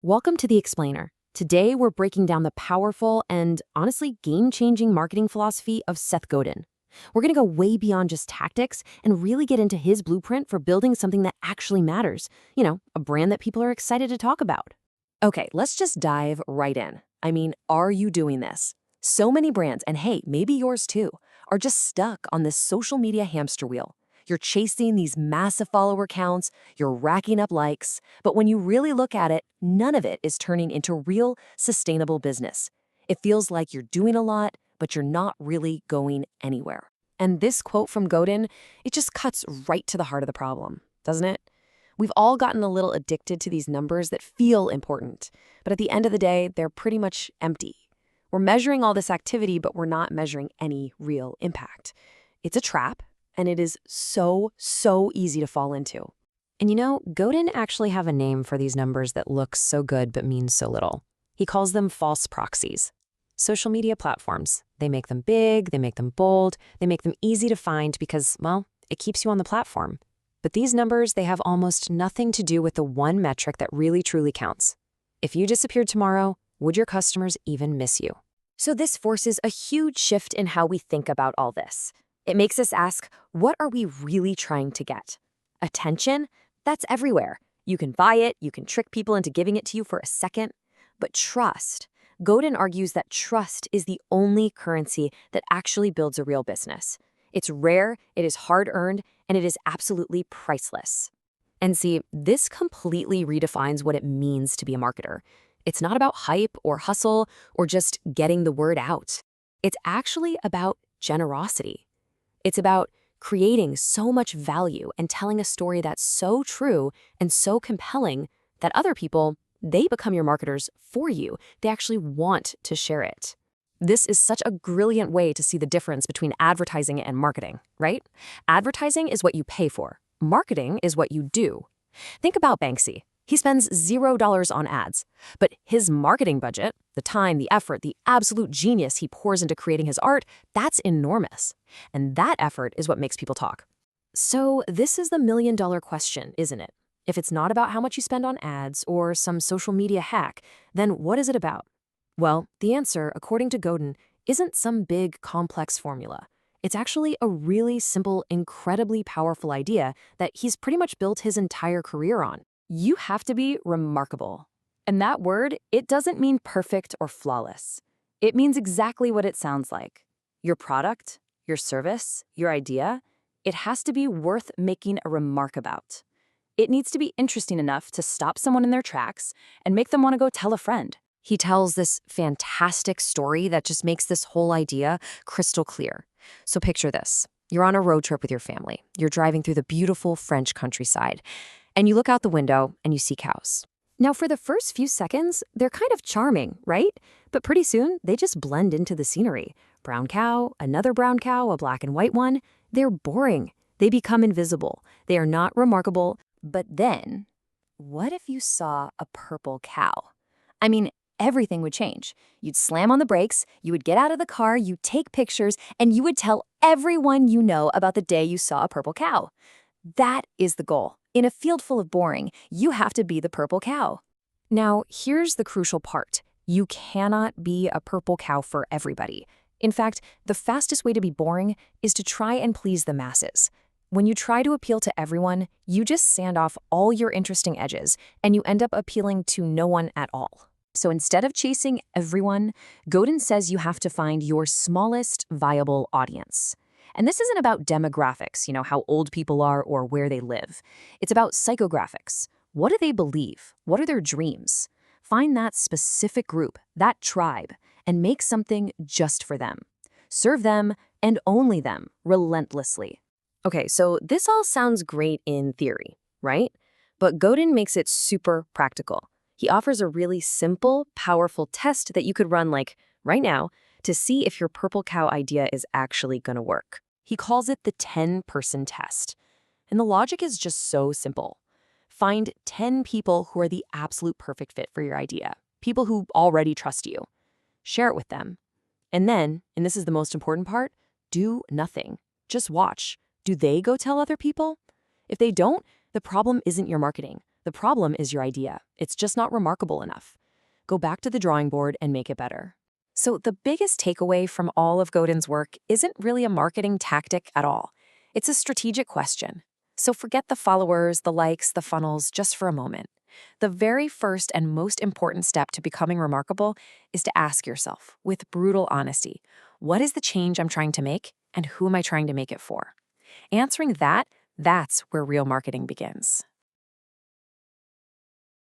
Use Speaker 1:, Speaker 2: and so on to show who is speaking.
Speaker 1: Welcome to The Explainer. Today, we're breaking down the powerful and honestly game-changing marketing philosophy of Seth Godin. We're going to go way beyond just tactics and really get into his blueprint for building something that actually matters. A brand that people are excited to talk about. Okay, let's just dive right in. Are you doing this? So many brands, and hey, maybe yours too, are just stuck on this social media hamster wheel. You're chasing these massive follower counts, you're racking up likes, but when you really look at it, none of it is turning into real, sustainable business. It feels like you're doing a lot, but you're not really going anywhere. And this quote from Godin, it just cuts right to the heart of the problem, doesn't it? We've all gotten a little addicted to these numbers that feel important, but at the end of the day, they're pretty much empty. We're measuring all this activity, but we're not measuring any real impact. It's a trap. And it is so easy to fall into. And Godin actually have a name for these numbers that look so good but mean so little. He calls them false proxies. Social media platforms, they make them big, they make them bold, they make them easy to find because, well, it keeps you on the platform. But these numbers, they have almost nothing to do with the one metric that really truly counts. If you disappeared tomorrow, would your customers even miss you? So this forces a huge shift in how we think about all this. It makes us ask, what are we really trying to get? Attention? That's everywhere. You can buy it, you can trick people into giving it to you for a second. But trust. Godin argues that trust is the only currency that actually builds a real business. It's rare, it is hard-earned, and it is absolutely priceless. And see, this completely redefines what it means to be a marketer. It's not about hype or hustle or just getting the word out. It's actually about generosity. It's about creating so much value and telling a story that's so true and so compelling that other people, they become your marketers for you. They actually want to share it. This is such a brilliant way to see the difference between advertising and marketing, right? Advertising is what you pay for. Marketing is what you do. Think about Banksy. He spends $0 on ads, but his marketing budget, the time, the effort, the absolute genius he pours into creating his art, that's enormous. And that effort is what makes people talk. So this is the million-dollar question, isn't it? If it's not about how much you spend on ads or some social media hack, then what is it about? Well, the answer, according to Godin, isn't some big, complex formula. It's actually a really simple, incredibly powerful idea that he's pretty much built his entire career on. You have to be remarkable. And that word, it doesn't mean perfect or flawless. It means exactly what it sounds like. Your product, your service, your idea, it has to be worth making a remark about. It needs to be interesting enough to stop someone in their tracks and make them want to go tell a friend. He tells this fantastic story that just makes this whole idea crystal clear. So picture this. You're on a road trip with your family. You're driving through the beautiful French countryside. And you look out the window and you see cows. Now, for the first few seconds, they're kind of charming, right? But pretty soon, they just blend into the scenery. Brown cow, another brown cow, a black and white one. They're boring. They become invisible. They are not remarkable. But then, what if you saw a purple cow? Everything would change. You'd slam on the brakes, you would get out of the car, you'd take pictures, and you would tell everyone you know about the day you saw a purple cow. That is the goal. In a field full of boring, you have to be the purple cow. Now, here's the crucial part. You cannot be a purple cow for everybody. In fact, the fastest way to be boring is to try and please the masses. When you try to appeal to everyone, you just sand off all your interesting edges, and you end up appealing to no one at all. So instead of chasing everyone, Godin says you have to find your smallest viable audience. And this isn't about demographics, how old people are or where they live. It's about psychographics. What do they believe? What are their dreams? Find that specific group, that tribe, and make something just for them. Serve them and only them relentlessly. Okay, so this all sounds great in theory, right? But Godin makes it super practical. He offers a really simple, powerful test that you could run right now to see if your purple cow idea is actually going to work. He calls it the 10-person test. And the logic is just so simple. Find 10 people who are the absolute perfect fit for your idea, people who already trust you. Share it with them. And then, and this is the most important part, do nothing. Just watch. Do they go tell other people? If they don't, the problem isn't your marketing. The problem is your idea. It's just not remarkable enough. Go back to the drawing board and make it better.
Speaker 2: So the biggest takeaway from all of Godin's work isn't really a marketing tactic at all. It's a strategic question. So forget the followers, the likes, the funnels, just for a moment. The very first and most important step to becoming remarkable is to ask yourself, with brutal honesty, what is the change I'm trying to make, and who am I trying to make it for? Answering that, that's where real marketing begins.